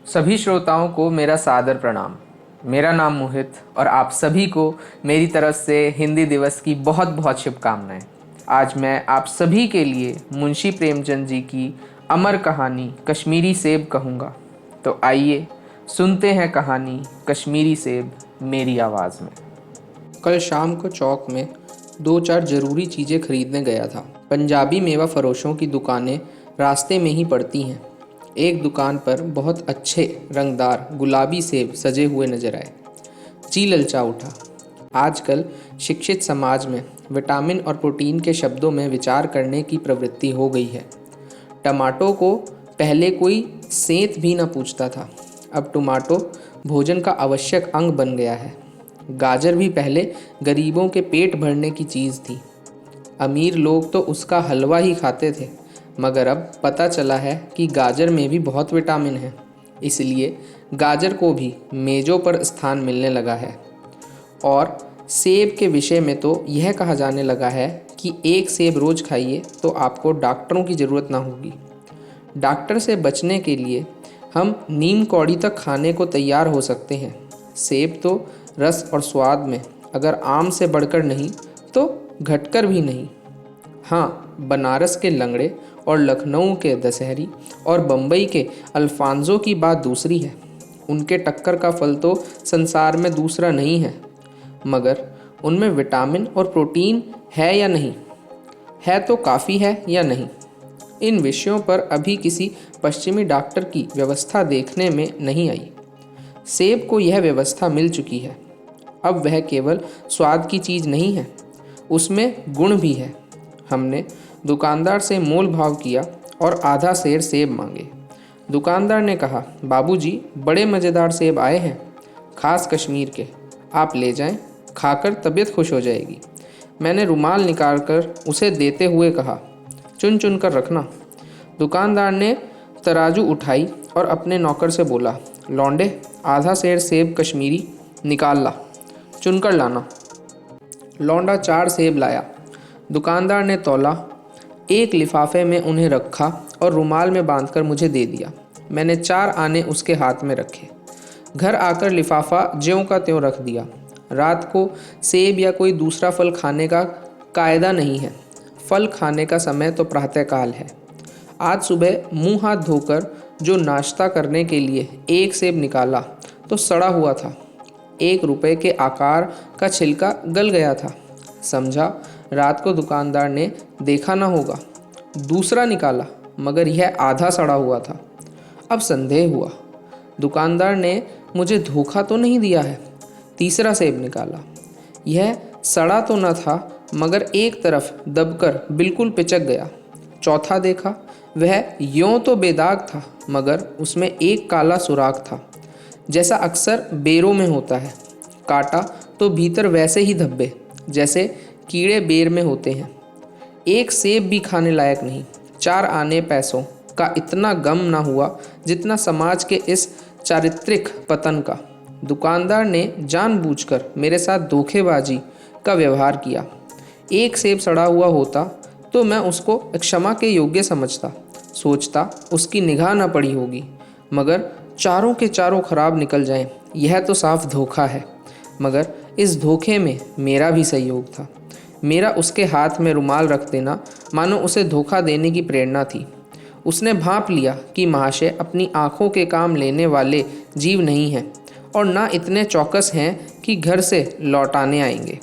सभी श्रोताओं को मेरा सादर प्रणाम। मेरा नाम मोहित और आप सभी को मेरी तरफ से हिंदी दिवस की बहुत बहुत शुभकामनाएं। आज मैं आप सभी के लिए मुंशी प्रेमचंद जी की अमर कहानी कश्मीरी सेब कहूँगा। तो आइए सुनते हैं कहानी कश्मीरी सेब मेरी आवाज़ में। कल शाम को चौक में दो चार ज़रूरी चीज़ें खरीदने गया था। पंजाबी मेवा फरोशों की दुकानें रास्ते में ही पड़ती हैं। एक दुकान पर बहुत अच्छे रंगदार गुलाबी सेब सजे हुए नजर आए। जी ललचा उठा। आजकल शिक्षित समाज में विटामिन और प्रोटीन के शब्दों में विचार करने की प्रवृत्ति हो गई है। टमाटो को पहले कोई सेंत भी न पूछता था, अब टमाटो भोजन का आवश्यक अंग बन गया है। गाजर भी पहले गरीबों के पेट भरने की चीज़ थी। अमीर लोग तो उसका हलवा ही खाते थे, मगर अब पता चला है कि गाजर में भी बहुत विटामिन है। इसलिए गाजर को भी मेज़ों पर स्थान मिलने लगा है। और सेब के विषय में तो यह कहा जाने लगा है कि एक सेब रोज़ खाइए तो आपको डॉक्टरों की ज़रूरत ना होगी। डॉक्टर से बचने के लिए हम नीम कौड़ी तक खाने को तैयार हो सकते हैं। सेब तो रस और स्वाद में अगर आम से बढ़कर नहीं तो घटकर भी नहीं। हाँ, बनारस के लंगड़े और लखनऊ के दशहरी और बम्बई के अल्फांजो की बात दूसरी है। उनके टक्कर का फल तो संसार में दूसरा नहीं है। मगर उनमें विटामिन और प्रोटीन है या नहीं है, तो काफ़ी है या नहीं, इन विषयों पर अभी किसी पश्चिमी डॉक्टर की व्यवस्था देखने में नहीं आई। सेब को यह व्यवस्था मिल चुकी है। अब वह केवल स्वाद की चीज़ नहीं है, उसमें गुण भी है। हमने दुकानदार से मोल भाव किया और आधा सेर सेब मांगे। दुकानदार ने कहा, बाबूजी बड़े मज़ेदार सेब आए हैं, खास कश्मीर के, आप ले जाएं, खाकर तबीयत खुश हो जाएगी। मैंने रुमाल निकालकर उसे देते हुए कहा, चुन चुन कर रखना। दुकानदार ने तराजू उठाई और अपने नौकर से बोला, लौंडे आधा सेर सेब कश्मीरी निकाल ला, चुनकर लाना। लौंडा 4 सेब लाया। दुकानदार ने तौला, एक लिफाफे में उन्हें रखा और रुमाल में बांधकर मुझे दे दिया। मैंने 4 आने उसके हाथ में रखे। घर आकर लिफाफा ज्यों का त्यों रख दिया। रात को सेब या कोई दूसरा फल खाने का कायदा नहीं है। फल खाने का समय तो प्रातःकाल है। आज सुबह मुंह हाथ धोकर जो नाश्ता करने के लिए एक सेब निकाला तो सड़ा हुआ था। 1 रुपए के आकार का छिलका गल गया था। समझा रात को दुकानदार ने देखा ना होगा। दूसरा निकाला, मगर यह आधा सड़ा हुआ था। अब संदेह हुआ, दुकानदार ने मुझे धोखा तो नहीं दिया है। तीसरा सेब निकाला, यह सड़ा तो न था, मगर एक तरफ दबकर बिल्कुल पिचक गया। चौथा देखा, वह यों तो बेदाग था, मगर उसमें एक काला सुराख था, जैसा अक्सर बेरों में होता है। काटा तो भीतर वैसे ही धब्बे जैसे कीड़े बेर में होते हैं। एक सेब भी खाने लायक नहीं। 4 आने पैसों का इतना गम ना हुआ जितना समाज के इस चारित्रिक पतन का। दुकानदार ने जानबूझकर मेरे साथ धोखेबाजी का व्यवहार किया। एक सेब सड़ा हुआ होता तो मैं उसको क्षमा के योग्य समझता, सोचता उसकी निगाह न पड़ी होगी, मगर चारों के चारों खराब निकल जाएं, यह तो साफ धोखा है। मगर इस धोखे में मेरा भी सहयोग था। मेरा उसके हाथ में रुमाल रख देना मानो उसे धोखा देने की प्रेरणा थी। उसने भांप लिया कि महाशय अपनी आंखों के काम लेने वाले जीव नहीं हैं और ना इतने चौकस हैं कि घर से लौटाने आएंगे।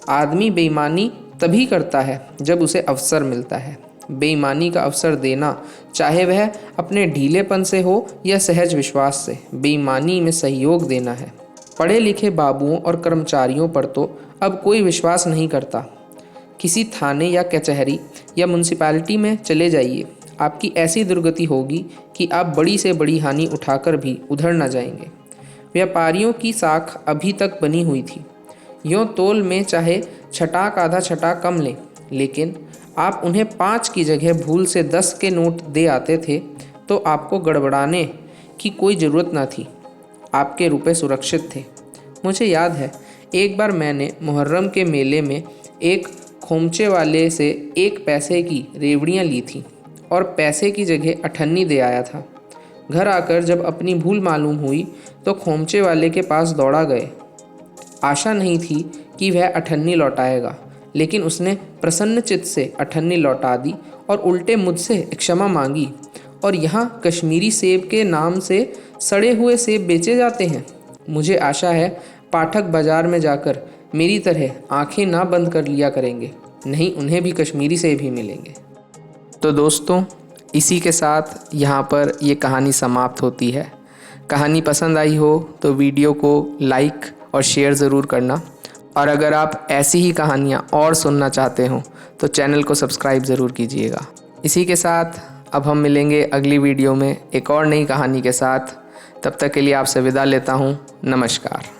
आदमी बेईमानी तभी करता है जब उसे अवसर मिलता है। बेईमानी का अवसर देना, चाहे वह अपने ढीलेपन से हो या सहज विश्वास से, बेईमानी में सहयोग देना है। पढ़े लिखे बाबुओं और कर्मचारियों पर तो अब कोई विश्वास नहीं करता। किसी थाने या कचहरी या म्यूनसिपैलिटी में चले जाइए, आपकी ऐसी दुर्गति होगी कि आप बड़ी से बड़ी हानि उठाकर भी उधर न जाएंगे। व्यापारियों की साख अभी तक बनी हुई थी। यों तोल में चाहे छटाक आधा छटाक कम लें, लेकिन आप उन्हें 5 की जगह भूल से 10 के नोट दे आते थे तो आपको गड़बड़ाने की कोई ज़रूरत ना थी। आपके रुपए सुरक्षित थे। मुझे याद है, एक बार मैंने मुहर्रम के मेले में एक खोमचे वाले से 1 पैसे की रेवड़ियाँ ली थी और पैसे की जगह अठन्नी दे आया था। घर आकर जब अपनी भूल मालूम हुई तो खोमचे वाले के पास दौड़ा गए। आशा नहीं थी कि वह अठन्नी लौटाएगा, लेकिन उसने प्रसन्न चित्त से अठन्नी लौटा दी और उल्टे मुझसे क्षमा मांगी। और यहाँ कश्मीरी सेब के नाम से सड़े हुए सेब बेचे जाते हैं। मुझे आशा है पाठक बाजार में जाकर मेरी तरह आंखें ना बंद कर लिया करेंगे, नहीं उन्हें भी कश्मीरी सेब ही मिलेंगे। तो दोस्तों, इसी के साथ यहाँ पर ये कहानी समाप्त होती है। कहानी पसंद आई हो तो वीडियो को लाइक और शेयर ज़रूर करना, और अगर आप ऐसी ही कहानियाँ और सुनना चाहते हो तो चैनल को सब्सक्राइब ज़रूर कीजिएगा। इसी के साथ अब हम मिलेंगे अगली वीडियो में एक और नई कहानी के साथ। तब तक के लिए आपसे विदा लेता हूँ। नमस्कार।